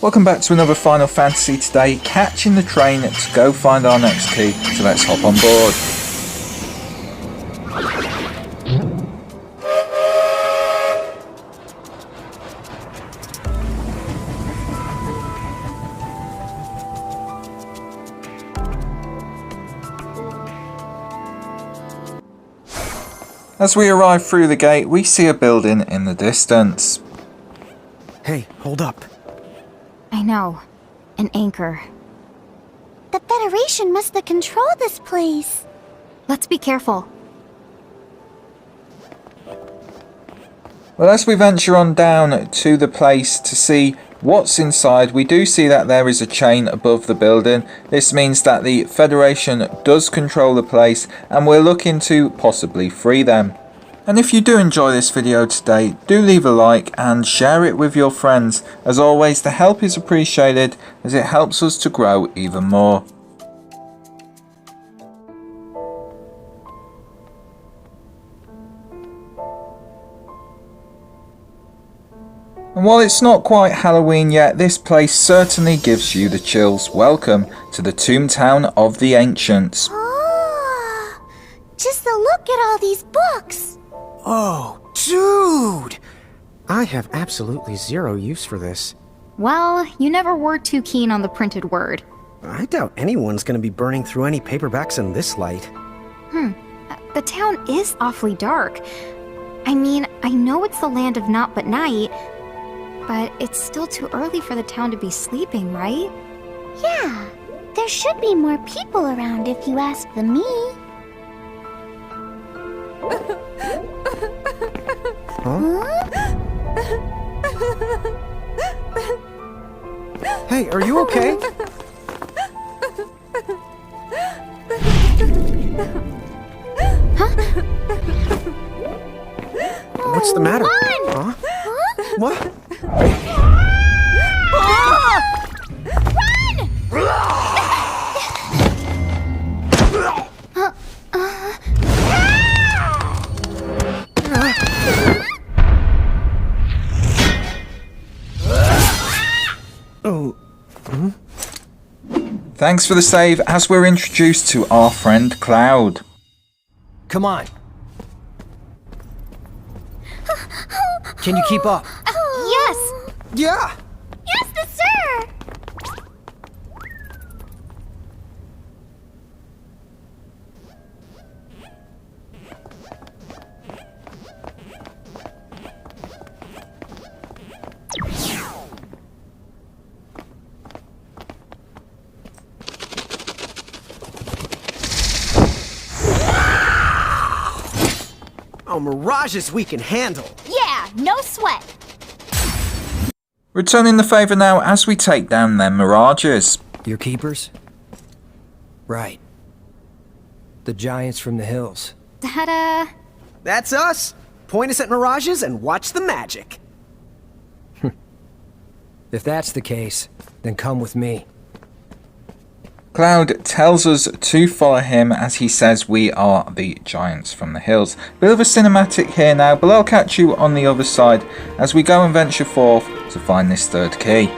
Welcome back to another Final Fantasy today, catching the train to go find our next key, so let's hop on board. As we arrive through the gate, we see a building in the distance. Hey, hold up. I know. An anchor. The Federation must have controlled this place. Let's be careful. Well, as we venture on down to the place to see what's inside, we do see that there is a chain above the building. This means that the Federation does control the place and we're looking to possibly free them. And if you do enjoy this video today, do leave a like and share it with your friends. As always, the help is appreciated as it helps us to grow even more. And while it's not quite Halloween yet, this place certainly gives you the chills. Welcome to the Toontown of the Ancients. Oh, just a look at all these books. Oh, dude! I have absolutely zero use for this. Well, you never were too keen on the printed word. I doubt anyone's gonna be burning through any paperbacks in this light. The town is awfully dark. I mean, I know it's the land of naught but night, but it's still too early for the town to be sleeping, right? Yeah, there should be more people around if you ask the me. Hey, are you okay? What's the matter? Run! Huh? What? Oh. Thanks for the save as we're introduced to our friend Cloud. Come on. Can you keep up? Yes! Yeah! Yes, sir! Oh, mirages we can handle. Yeah, no sweat. Returning the favour now as we take down them mirages. Your keepers? Right. The giants from the hills. Ta-da! That's us. Point us at mirages and watch the magic. If that's the case, then come with me. Cloud tells us to follow him as he says we are the giants from the hills. Bit of a cinematic here now, but I'll catch you on the other side as we go and venture forth to find this third key.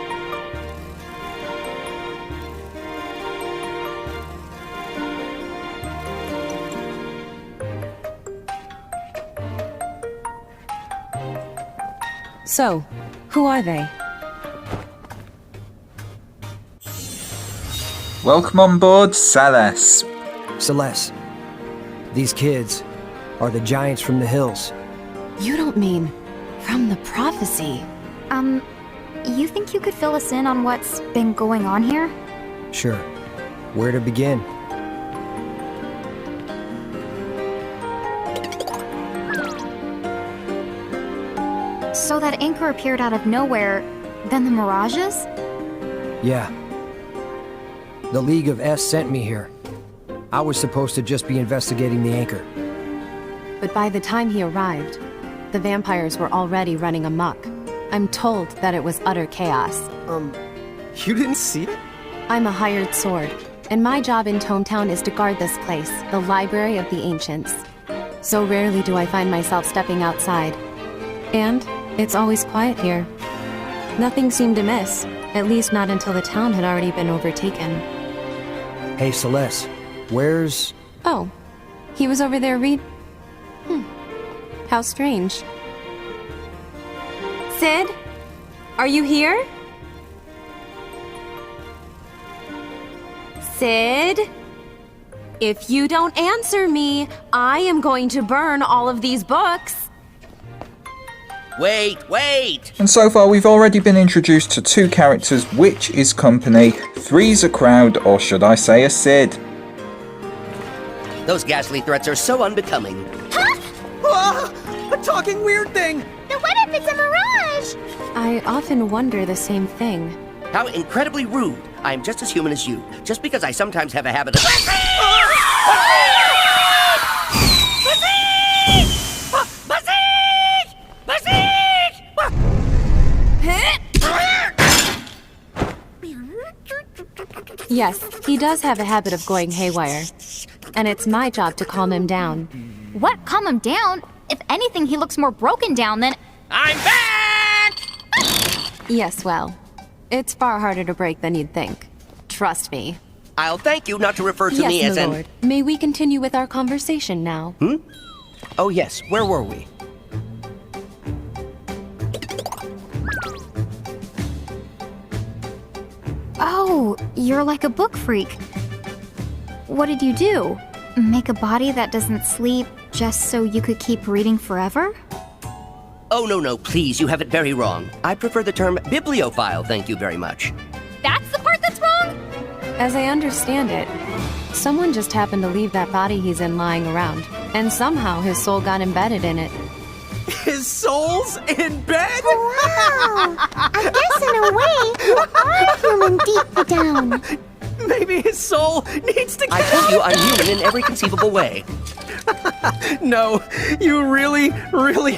So, who are they? Welcome on board, Celes. Celeste, these kids are the giants from the hills. You don't mean from the prophecy? You think you could fill us in on what's been going on here? Sure. Where to begin? So that anchor appeared out of nowhere, then the mirages? Yeah. The League of S sent me here. I was supposed to just be investigating the anchor. But by the time he arrived, the vampires were already running amok. I'm told that it was utter chaos. You didn't see it? I'm a hired sword, and my job in Tometown is to guard this place, the Library of the Ancients. So rarely do I find myself stepping outside. And it's always quiet here. Nothing seemed amiss, At least not until the town had already been overtaken. Hey, Celeste, where's... Oh, he was over there How strange. Sid? Are you here? Sid? If you don't answer me, I am going to burn all of these books. Wait! And so far we've already been introduced to 2 characters, which is company, 3's a crowd, or should I say a Sid. Those ghastly threats are so unbecoming. A talking weird thing! Then what if it's a mirage? I often wonder the same thing. How incredibly rude. I am just as human as you, just because I sometimes have a habit of... Yes, he does have a habit of going haywire. And it's my job to calm him down. What? Calm him down? If anything, he looks more broken down than. I'm back! Yes, well, it's far harder to break than you'd think. Trust me. I'll thank you not to refer to Yes, me as my an... lord. May we continue with our conversation now? Oh yes, where were we? Oh, you're like a book freak. What did you do? Make a body that doesn't sleep just so you could keep reading forever? Oh, no, please, you have it very wrong. I prefer the term bibliophile, thank you very much. That's the part that's wrong? As I understand it, someone just happened to leave that body he's in lying around, and somehow his soul got embedded in it. His soul's in bed? Wow! I guess in a way, you are human deep down. Maybe his soul needs to I told you I'm human in every conceivable way. No, you really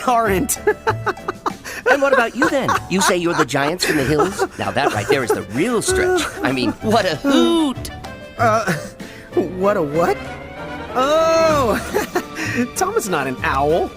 aren't. And what about you then? You say you're the giants from the hills? Now that right there is the real stretch. I mean, what a hoot! What a what? Oh! Tama's not an owl.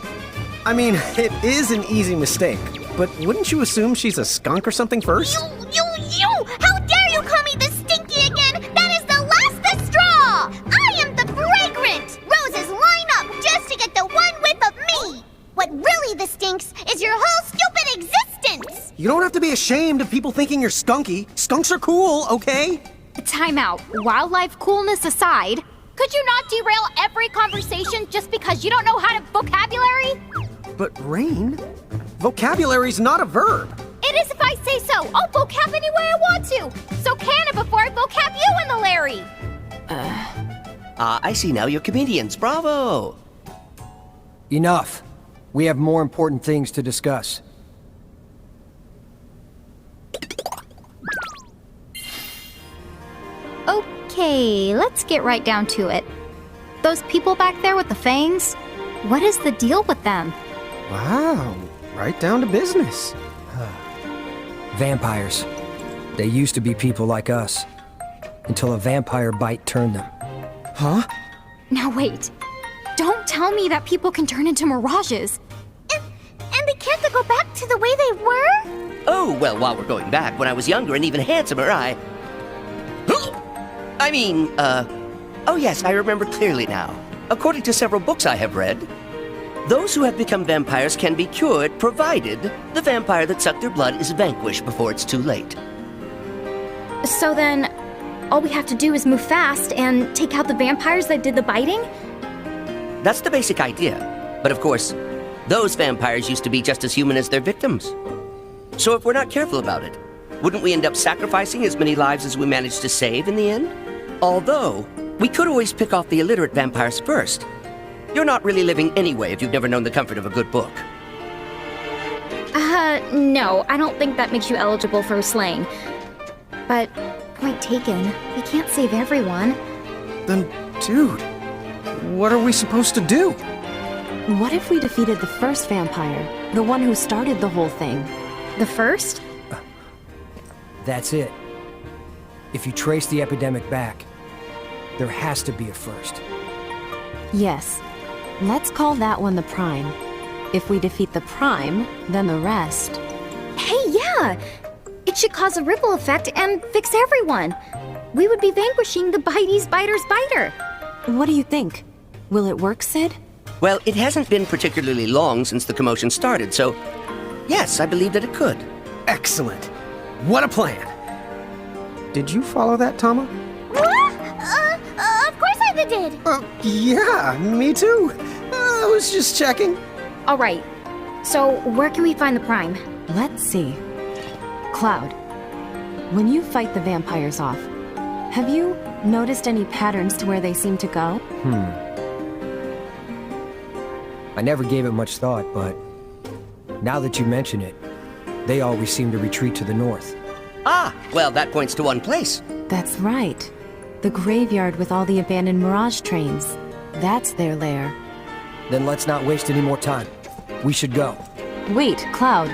I mean, it is an easy mistake, but wouldn't you assume she's a skunk or something first? You! How dare you call me the stinky again? That is the last straw! I am the fragrant! Roses line up just to get the one whiff of me! What really the stinks is your whole stupid existence! You don't have to be ashamed of people thinking you're skunky. Skunks are cool, okay? Time out. Wildlife coolness aside, could you not derail every conversation just because you don't know how to vocabulary? But Rain, vocabulary's not a verb. It is if I say so. I'll vocab any way I want to. So can it before I vocab you in the Larry. I see now you're comedians. Bravo! Enough. We have more important things to discuss. Okay, let's get right down to it. Those people back there with the fangs, what is the deal with them? Wow, right down to business. Vampires. They used to be people like us. Until a vampire bite turned them. Huh? Now wait. Don't tell me that people can turn into mirages. And they can't go back to the way they were? Oh, well, while we're going back, when I was younger and even handsomer, oh yes, I remember clearly now. According to several books I have read, those who have become vampires can be cured, provided the vampire that sucked their blood is vanquished before it's too late. So then, all we have to do is move fast and take out the vampires that did the biting? That's the basic idea. But of course, those vampires used to be just as human as their victims. So if we're not careful about it, wouldn't we end up sacrificing as many lives as we managed to save in the end? Although, we could always pick off the illiterate vampires first. You're not really living anyway if you've never known the comfort of a good book. No, I don't think that makes you eligible for slaying. But, point taken, we can't save everyone. Then, dude, what are we supposed to do? What if we defeated the first vampire? The one who started the whole thing? The first? That's it. If you trace the epidemic back, there has to be a first. Yes. Let's call that one the Prime. If we defeat the Prime, then the rest. Hey, yeah! It should cause a ripple effect and fix everyone. We would be vanquishing the Bitey's Biter's Biter. What do you think? Will it work, Sid? Well, it hasn't been particularly long since the commotion started, so yes, I believe that it could. Excellent. What a plan. Did you follow that, Tama? What? Of course I did. Yeah, me too. I was just checking. All right. So, where can we find the Prime? Let's see. Cloud, when you fight the vampires off, have you noticed any patterns to where they seem to go? I never gave it much thought, but now that you mention it, they always seem to retreat to the north. Ah, well, that points to one place. That's right. The graveyard with all the abandoned Mirage trains. That's their lair. Then let's not waste any more time. We should go. Wait, Cloud.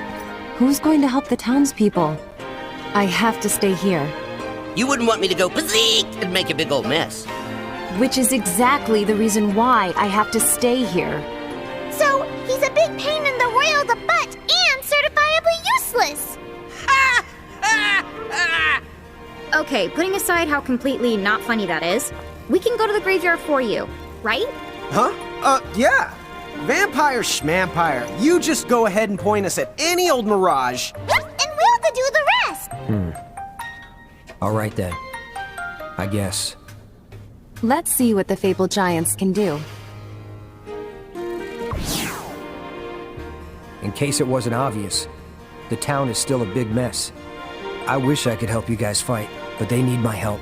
Who's going to help the townspeople? I have to stay here. You wouldn't want me to go physique and make a big old mess. Which is exactly the reason why I have to stay here. So, he's a big pain in the royal the butt and certifiably useless. Okay, putting aside how completely not funny that is, we can go to the graveyard for you, right? Huh? Yeah. Vampire schmampire, you just go ahead and point us at any old mirage. And we'll do the rest. All right then. I guess. Let's see what the Fabled Giants can do. In case it wasn't obvious, the town is still a big mess. I wish I could help you guys fight, but they need my help.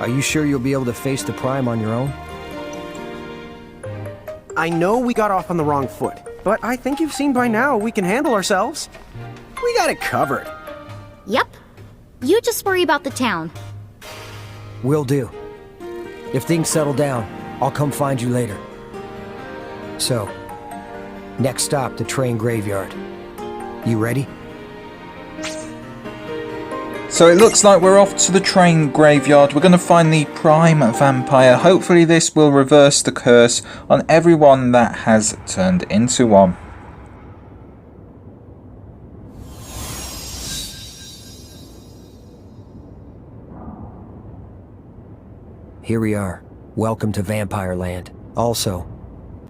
Are you sure you'll be able to face the Prime on your own? I know we got off on the wrong foot, but I think you've seen by now we can handle ourselves. We got it covered. Yep. You just worry about the town. Will do. If things settle down, I'll come find you later. So, next stop, the train graveyard. You ready? So it looks like we're off to the train graveyard. We're going to find the Prime Vampire. Hopefully this will reverse the curse on everyone that has turned into one. Here we are. Welcome to Vampire Land. Also,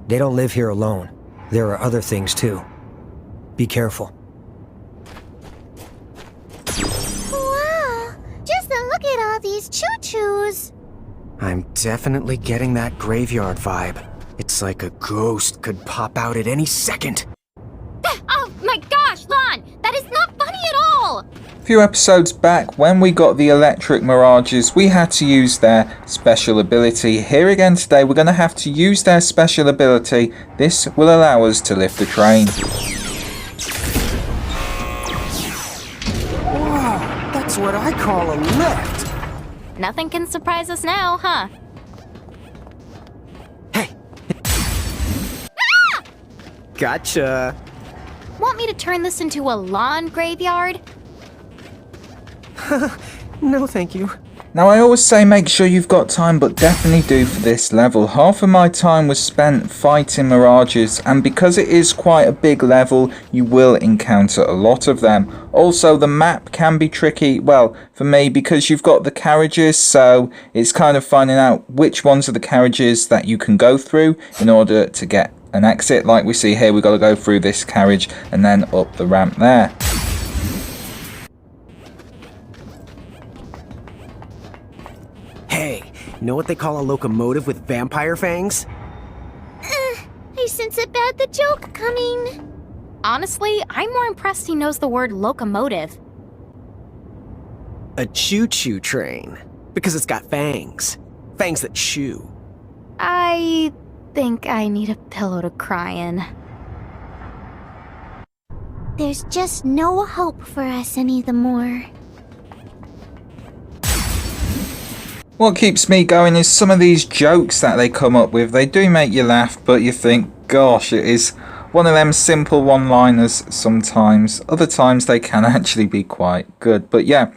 they don't live here alone. There are other things too. Be careful. Wow. Just look at all these choo-choos. I'm definitely getting that graveyard vibe. It's like a ghost could pop out at any second. Oh my gosh, Lon! That is not funny at all! A few episodes back, when we got the electric mirages, we had to use their special ability. Here again today, we're going to have to use their special ability. This will allow us to lift the train. Whoa, that's what I call a lift. Nothing can surprise us now, huh? Hey. Gotcha. Want me to turn this into a lawn graveyard? No, thank you. Now I always say make sure you've got time, but definitely do for this level. Half of my time was spent fighting mirages, and because it is quite a big level, you will encounter a lot of them. Also, the map can be tricky, well, for me, because you've got the carriages, so it's kind of finding out which ones are the carriages that you can go through in order to get an exit. Like we see here, we've got to go through this carriage and then up the ramp there. Hey, know what they call a locomotive with vampire fangs? I sense a bad the joke coming. Honestly, I'm more impressed he knows the word locomotive. A choo-choo train. Because it's got fangs. Fangs that chew. I think I need a pillow to cry in. There's just no hope for us any the more. What keeps me going is some of these jokes that they come up with. They do make you laugh, but you think, gosh, it is one of them simple one-liners sometimes. Other times they can actually be quite good. But yeah,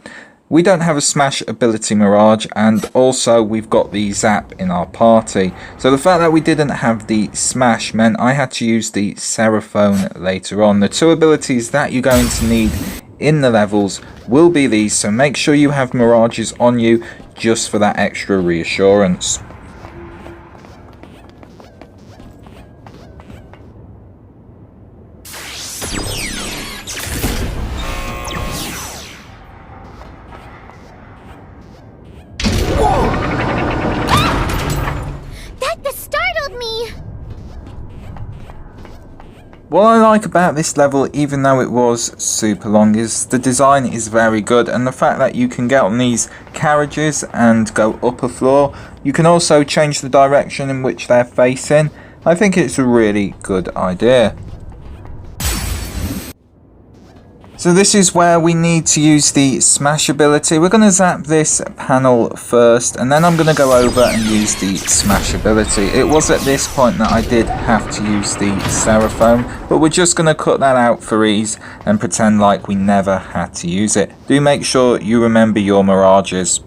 we don't have a smash ability Mirage, and also we've got the zap in our party. So the fact that we didn't have the smash meant I had to use the Seraphone later on. The two abilities that you're going to need in the levels will be these, so make sure you have mirages on you just for that extra reassurance. That just startled me! What I like about this level, even though it was super long, is the design is very good, and the fact that you can get on these carriages and go up a floor. You can also change the direction in which they're facing. I think it's a really good idea. So this is where we need to use the smash ability. We're going to zap this panel first, and then I'm going to go over and use the smash ability. It was at this point that I did have to use the Seraphone, but we're just going to cut that out for ease and pretend like we never had to use it. Do make sure you remember your mirages.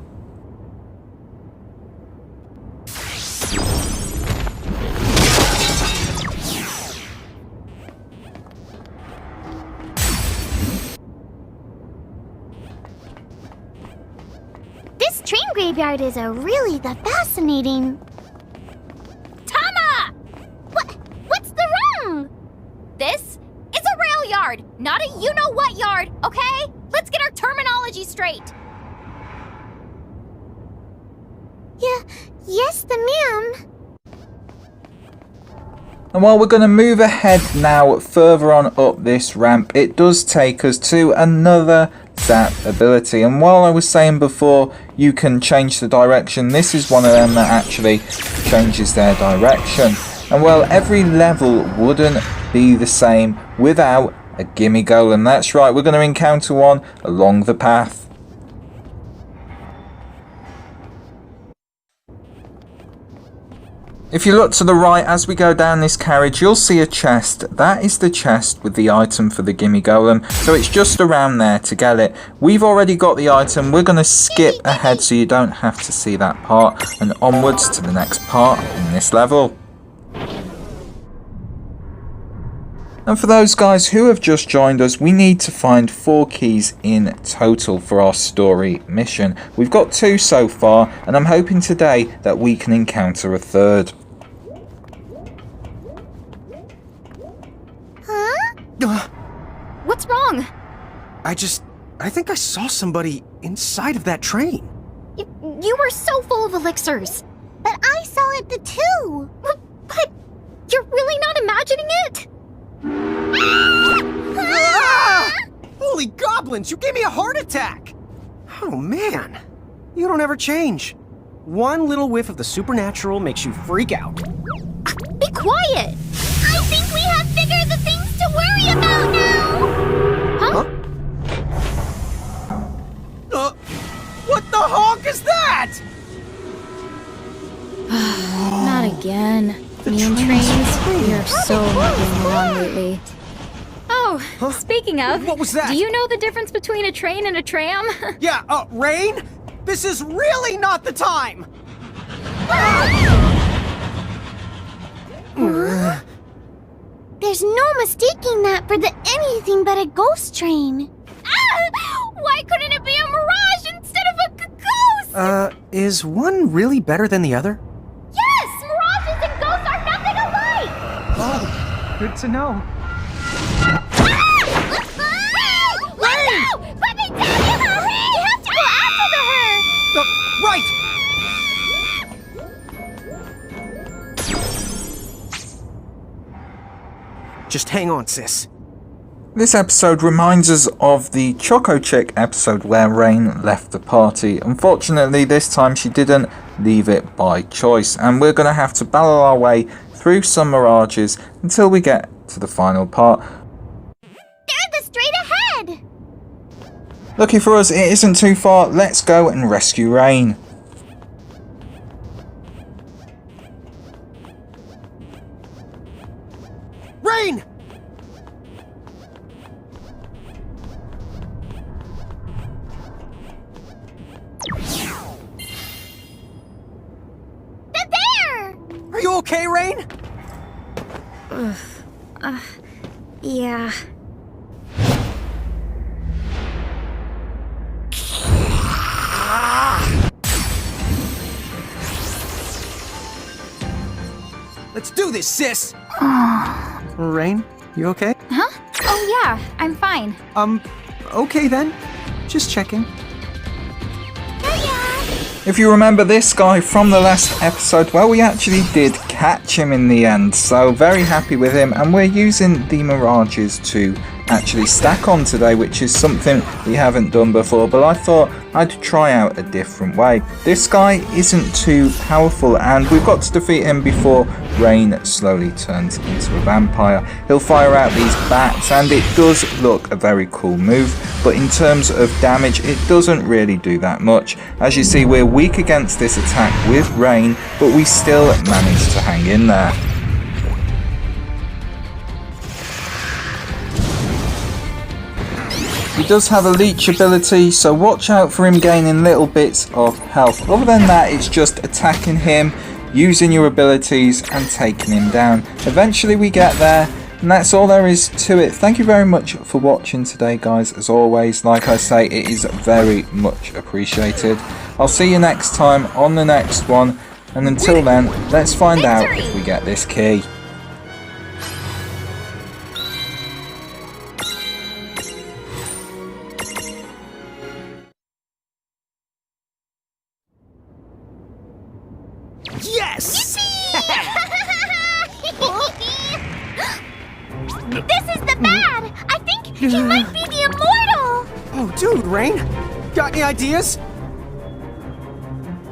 This train graveyard is really fascinating. Tama! What's the wrong? This is a rail yard, not a you-know-what yard, okay? Let's get our terminology straight. Yes, the ma'am. And while we're going to move ahead now further on up this ramp, it does take us to another zap ability. And while I was saying before you can change the direction, this is one of them that actually changes their direction. And well, every level wouldn't be the same without a gimme golem. That's right, we're going to encounter one along the path. If you look to the right as we go down this carriage, you'll see a chest. That is the chest with the item for the gimme golem, so it's just around there to get it. We've already got the item. We're going to skip ahead so you don't have to see that part, and onwards to the next part in this level. And for those guys who have just joined us, we need to find 4 keys in total for our story mission. We've got 2 so far, and I'm hoping today that we can encounter a 3rd. What's wrong? I think I saw somebody inside of that train. You were so full of elixirs. But I saw it too. But you're really not imagining it? Ah! Holy goblins, you gave me a heart attack! Oh man, you don't ever change. One little whiff of the supernatural makes you freak out. Be quiet! I think we have bigger the things to worry about now. Huh? What the honk is that? Not again. Me and trains, we are so not getting along lately. Oh, speaking of, What was that? do you know the difference between a train and a tram? Yeah, Rain? This is really not the time! There's no mistaking that for anything but a ghost train. Why couldn't it be a mirage instead of a ghost? Is one really better than the other? Yes, mirages and ghosts are nothing alike! Oh, good to know. Let go! Put me down, you hurry! You have to go after her! Right! Just hang on, sis. This episode reminds us of the Choco Chick episode where Rain left the party. Unfortunately, this time she didn't leave it by choice, and we're going to have to battle our way through some mirages until we get to the final part. They're the straight ahead. Lucky for us, it isn't too far. Let's go and rescue Rain. Rain! They're there. Are you okay, Rain? Yeah. Let's do this, sis! Rain, you okay? Huh? Oh, yeah, I'm fine. Okay then. Just checking. If you remember this guy from the last episode, well, we actually did catch him in the end, so very happy with him, and we're using the Mirages to actually stack on today, which is something we haven't done before, but I thought I'd try out a different way. This guy isn't too powerful, and we've got to defeat him before Rain slowly turns into a vampire. He'll fire out these bats, and it does look a very cool move, but in terms of damage, it doesn't really do that much. As you see, we're weak against this attack with Rain, but we still manage to hang in there. He does have a leech ability, so watch out for him gaining little bits of health. Other than that, it's just attacking him, using your abilities and taking him down. Eventually we get there, and that's all there is to it. Thank you very much for watching today, guys. As always, like I say, it is very much appreciated. I'll see you next time on the next one, and until then, let's find out if we get this key. Yes! This is the bad! I think he might be the immortal! Oh, dude, Rain! Got any ideas?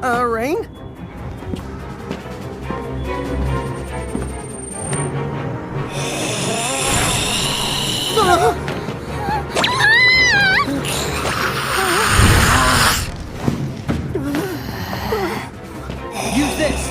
Rain? Use this!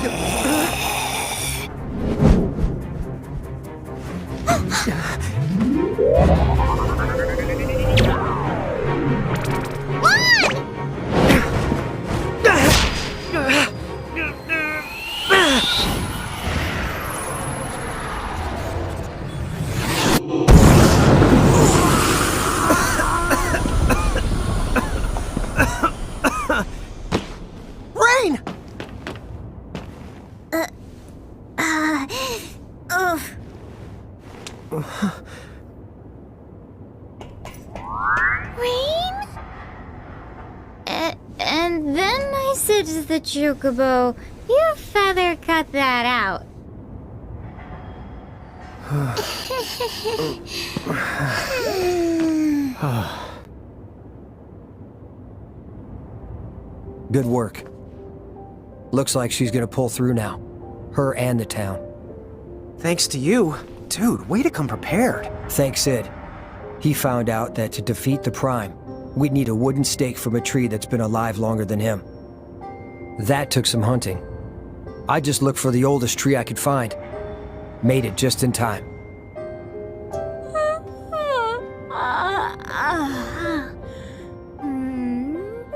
Rain! Rain? And then I said to the chocobo, you feather cut that out. Good work. Looks like she's gonna pull through now. Her and the town. Thanks to you. Dude, way to come prepared. Thanks, Sid. He found out that to defeat the Prime, we'd need a wooden stake from a tree that's been alive longer than him. That took some hunting. I just looked for the oldest tree I could find. Made it just in time.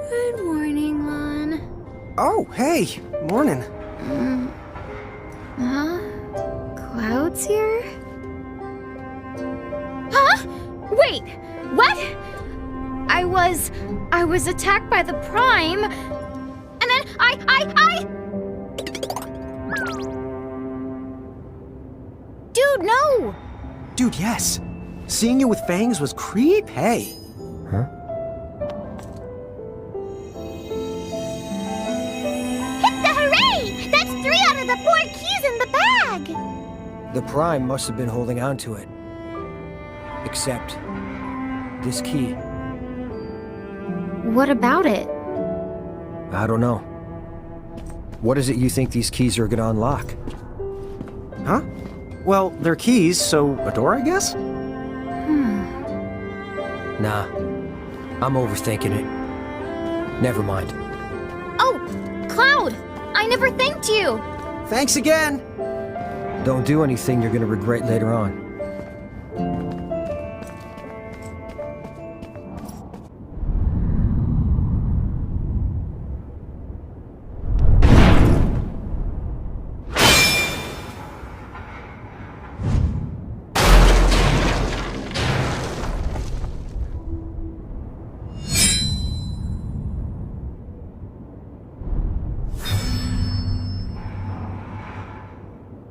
Good morning, Lon. Oh, hey. Morning. Huh? Cloud's here? Huh? Wait! What? I was attacked by the Prime, and then Dude, no! Dude, yes. Seeing you with fangs was creep, hey. Huh? Hip the hooray! That's 3 out of the 4 keys in the bag! The Prime must have been holding on to it. Except this key. What about it? I don't know. What is it you think these keys are gonna unlock? Huh? Well, they're keys, so a door, I guess? Nah. I'm overthinking it. Never mind. Oh, Cloud! I never thanked you! Thanks again! Don't do anything you're gonna regret later on.